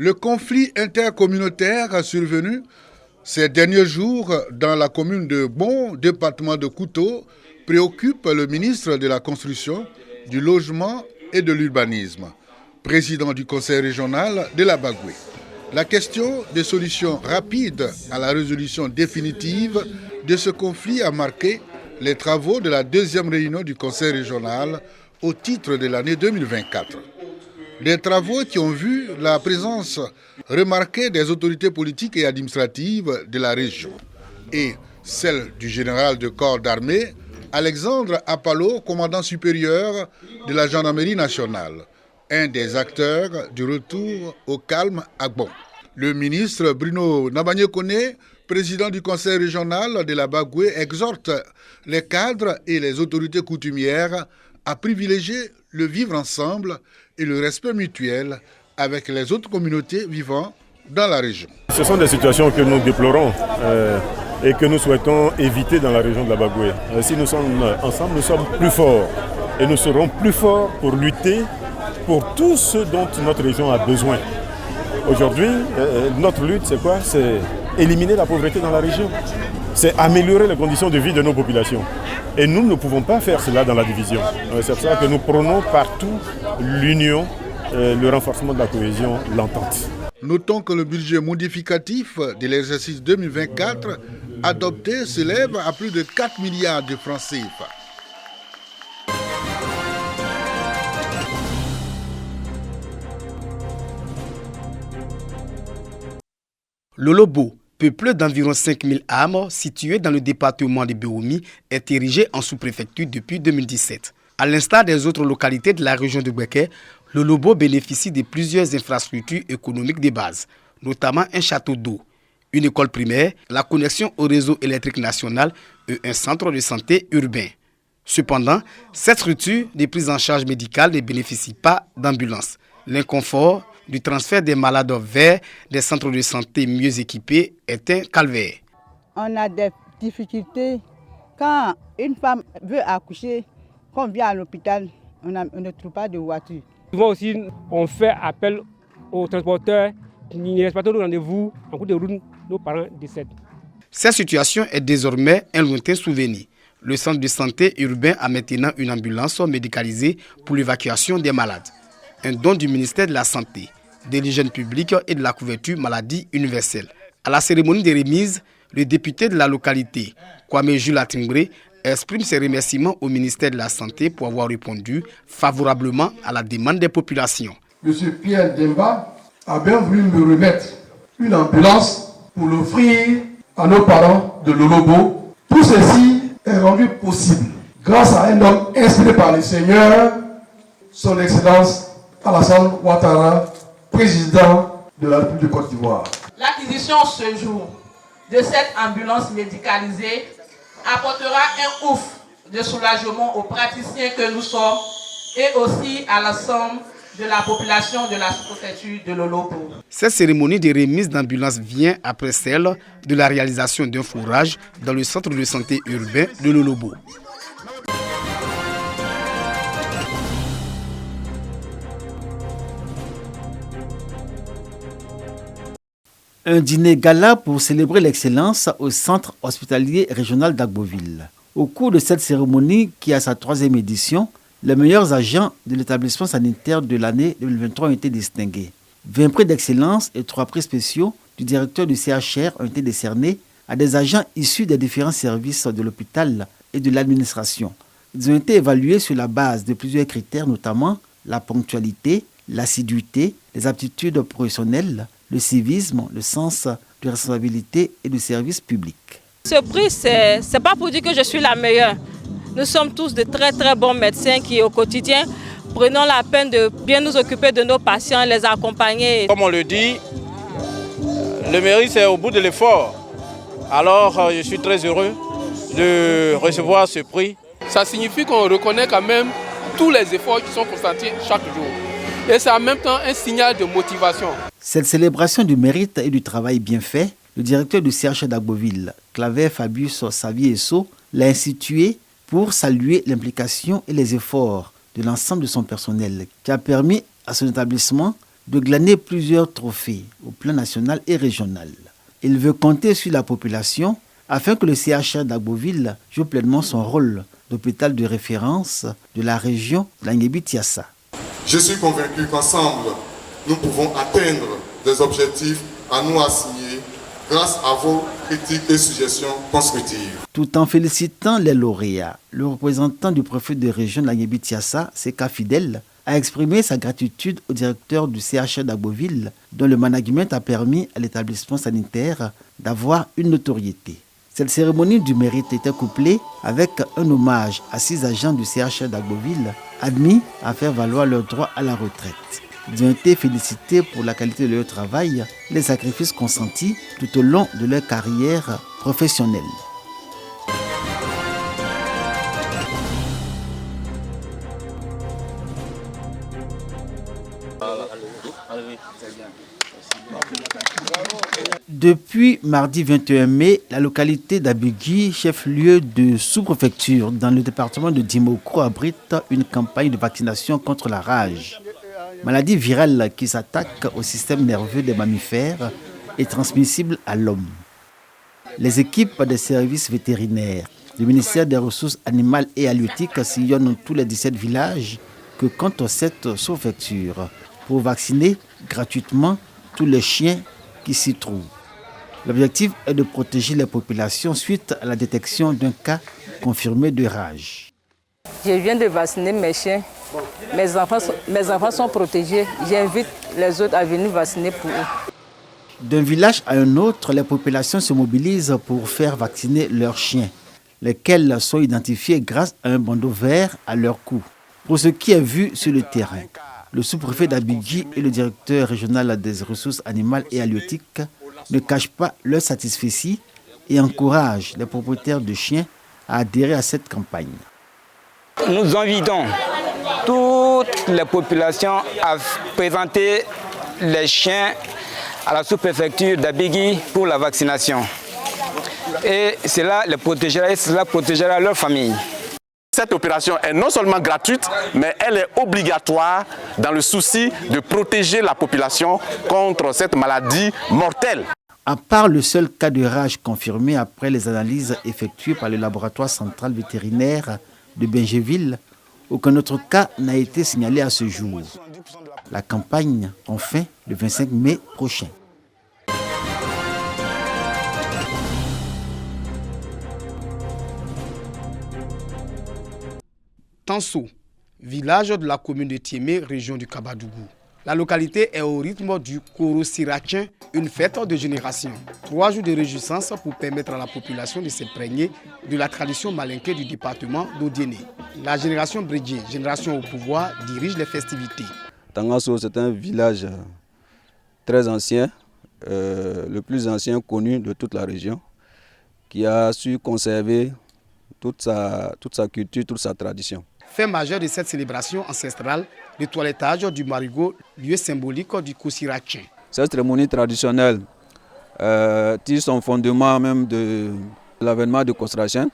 Le conflit intercommunautaire survenu ces derniers jours dans la commune de Bon, département de Couto, préoccupe le ministre de la Construction, du Logement et de l'Urbanisme, président du conseil régional de la Bagoué. La question des solutions rapides à la résolution définitive de ce conflit a marqué les travaux de la deuxième réunion du conseil régional au titre de l'année 2024. Des travaux qui ont vu la présence remarquée des autorités politiques et administratives de la région et celle du général de corps d'armée Alexandre Apalo, commandant supérieur de la gendarmerie nationale, un des acteurs du retour au calme à Bon. Le ministre Bruno Nabagné-Koné, président du conseil régional de la Bagoué, exhorte les cadres et les autorités coutumières à privilégier le vivre ensemble et le respect mutuel avec les autres communautés vivant dans la région. Ce sont des situations que nous déplorons et que nous souhaitons éviter dans la région de la Bagoué. Si nous sommes ensemble, nous sommes plus forts et nous serons plus forts pour lutter pour tout ce dont notre région a besoin. Aujourd'hui, notre lutte, c'est quoi? C'est éliminer la pauvreté dans la région. C'est améliorer les conditions de vie de nos populations. Et nous ne pouvons pas faire cela dans la division. C'est pour ça que nous prônons partout l'union, le renforcement de la cohésion, l'entente. Notons que le budget modificatif de l'exercice 2024 adopté s'élève à plus de 4 milliards de francs CFA. Le Lobo, peuplé d'environ 5000 âmes, situé dans le département de Béoumi, est érigé en sous-préfecture depuis 2017. À l'instar des autres localités de la région de Bouaké, le Lobo bénéficie de plusieurs infrastructures économiques de base, notamment un château d'eau, une école primaire, la connexion au réseau électrique national et un centre de santé urbain. Cependant, cette structure de prise en charge médicale ne bénéficie pas d'ambulance. L'inconfort du transfert des malades vers des centres de santé mieux équipés est un calvaire. On a des difficultés. Quand une femme veut accoucher, quand on vient à l'hôpital, on ne trouve pas de voiture. Souvent aussi, on fait appel aux transporteurs qui ne respectent pas le rendez-vous. En cours de route, nos parents décèdent. Cette situation est désormais un lointain souvenir. Le centre de santé urbain a maintenant une ambulance médicalisée pour l'évacuation des malades. Un don du ministère de la Santé, de l'hygiène publique et de la couverture maladie universelle. À la cérémonie de remise, le député de la localité, Kwame Jules Atimbré, exprime ses remerciements au ministère de la Santé pour avoir répondu favorablement à la demande des populations. Monsieur Pierre Demba a bien voulu me remettre une ambulance pour l'offrir à nos parents de Lolobo. Tout ceci est rendu possible grâce à un homme inspiré par le Seigneur, son Excellence Alassane Ouattara, président de la République de Côte d'Ivoire. L'acquisition ce jour de cette ambulance médicalisée apportera un ouf de soulagement aux praticiens que nous sommes et aussi à l'ensemble de la population de la sous-préfecture de Lolobo. Cette cérémonie de remise d'ambulance vient après celle de la réalisation d'un fourrage dans le centre de santé urbain de Lolobo. Un dîner gala pour célébrer l'excellence au centre hospitalier régional d'Agboville. Au cours de cette cérémonie, qui a sa 3e édition, les meilleurs agents de l'établissement sanitaire de l'année 2023 ont été distingués. 20 prix d'excellence et 3 prix spéciaux du directeur du CHR ont été décernés à des agents issus des différents services de l'hôpital et de l'administration. Ils ont été évalués sur la base de plusieurs critères, notamment la ponctualité, l'assiduité, les aptitudes professionnelles, le civisme, le sens de responsabilité et du service public. Ce prix, c'est pas pour dire que je suis la meilleure. Nous sommes tous de très très bons médecins qui au quotidien prenons la peine de bien nous occuper de nos patients, les accompagner. Comme on le dit, le mérite c'est au bout de l'effort. Alors je suis très heureux de recevoir ce prix. Ça signifie qu'on reconnaît quand même tous les efforts qui sont constatés chaque jour. Et c'est en même temps un signal de motivation. Cette célébration du mérite et du travail bien fait, le directeur du CHR d'Agboville, Claver Fabius Savieso, l'a institué pour saluer l'implication et les efforts de l'ensemble de son personnel, qui a permis à son établissement de glaner plusieurs trophées au plan national et régional. Il veut compter sur la population afin que le CHR d'Agboville joue pleinement son rôle d'hôpital de référence de la région Languébi-Tiassa. Je suis convaincu qu'ensemble, nous pouvons atteindre des objectifs à nous assigner grâce à vos critiques et suggestions constructives. Tout en félicitant les lauréats, le représentant du préfet de région Languébi-Tiassa, Seka Fidel, a exprimé sa gratitude au directeur du CHR d'Agboville, dont le management a permis à l'établissement sanitaire d'avoir une notoriété. Cette cérémonie du mérite était couplée avec un hommage à 6 agents du CHR d'Agboville admis à faire valoir leur droit à la retraite. Ils ont été félicités pour la qualité de leur travail, les sacrifices consentis tout au long de leur carrière professionnelle. Depuis mardi 21 mai, la localité d'Abigui, chef-lieu de sous-préfecture dans le département de Dimoko, abrite une campagne de vaccination contre la rage. Maladie virale qui s'attaque au système nerveux des mammifères et transmissible à l'homme. Les équipes des services vétérinaires, du ministère des Ressources animales et halieutiques sillonnent tous les 17 villages que compte cette sous-préfecture pour vacciner gratuitement tous les chiens qui s'y trouvent. L'objectif est de protéger les populations suite à la détection d'un cas confirmé de rage. Je viens de vacciner mes chiens. Mes enfants sont protégés. J'invite les autres à venir vacciner pour eux. D'un village à un autre, les populations se mobilisent pour faire vacciner leurs chiens, lesquels sont identifiés grâce à un bandeau vert à leur cou. Pour ce qui est vu sur le terrain, le sous-préfet d'Abidji et le directeur régional des ressources animales et halieutiques ne cachent pas leur satisfaction et encouragent les propriétaires de chiens à adhérer à cette campagne. Nous invitons toutes les populations à présenter les chiens à la sous-préfecture d'Abigui pour la vaccination. Et cela les protégera et cela protégera leur famille. Cette opération est non seulement gratuite, mais elle est obligatoire dans le souci de protéger la population contre cette maladie mortelle. À part le seul cas de rage confirmé après les analyses effectuées par le laboratoire central vétérinaire de Bingéville, aucun autre cas n'a été signalé à ce jour. La campagne prend fin le 25 mai prochain. Tanso, village de la commune de Tiémé, région du Kabadougou. La localité est au rythme du Koro Siratien, une fête de génération. 3 jours de réjouissance pour permettre à la population de s'imprégner de la tradition malinké du département d'Odiéné. La génération Brédié, génération au pouvoir, dirige les festivités. Tangasso, c'est un village très ancien, le plus ancien connu de toute la région, qui a su conserver toute sa culture, toute sa tradition. Fait majeur de cette célébration ancestrale, le toilettage du marigot, lieu symbolique du Kosiratien. Cette cérémonie traditionnelle tire son fondement même de l'avènement de Kosiratien,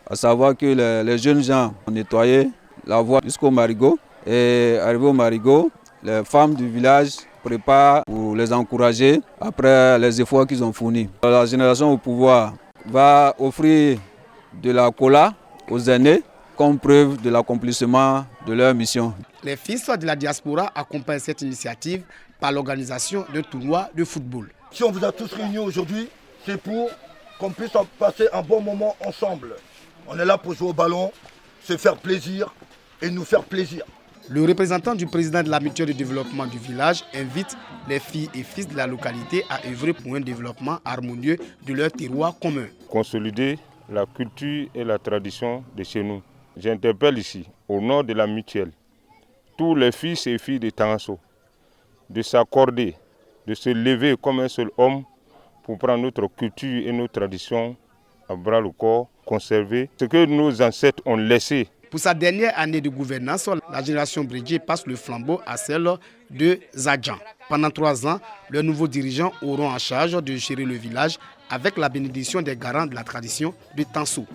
à savoir que les jeunes gens ont nettoyé la voie jusqu'au marigot. Et arrivé au marigot, les femmes du village préparent pour les encourager après les efforts qu'ils ont fournis. La génération au pouvoir va offrir de la cola aux aînés comme preuve de l'accomplissement de leur mission. Les fils de la diaspora accompagnent cette initiative par l'organisation d'un tournoi de football. Si on vous a tous réunis aujourd'hui, c'est pour qu'on puisse passer un bon moment ensemble. On est là pour jouer au ballon, se faire plaisir et nous faire plaisir. Le représentant du président de la mutuelle de développement du village invite les filles et fils de la localité à œuvrer pour un développement harmonieux de leur terroir commun. Consolider la culture et la tradition de chez nous. J'interpelle ici, au nom de la mutuelle, tous les fils et filles de Tangasso, de s'accorder, de se lever comme un seul homme pour prendre notre culture et nos traditions à bras le corps, conserver ce que nos ancêtres ont laissé. Pour sa dernière année de gouvernance, la génération Brédié passe le flambeau à celle de Zadjan. Pendant 3 ans, leurs nouveaux dirigeants auront en charge de gérer le village avec la bénédiction des garants de la tradition de Tanso.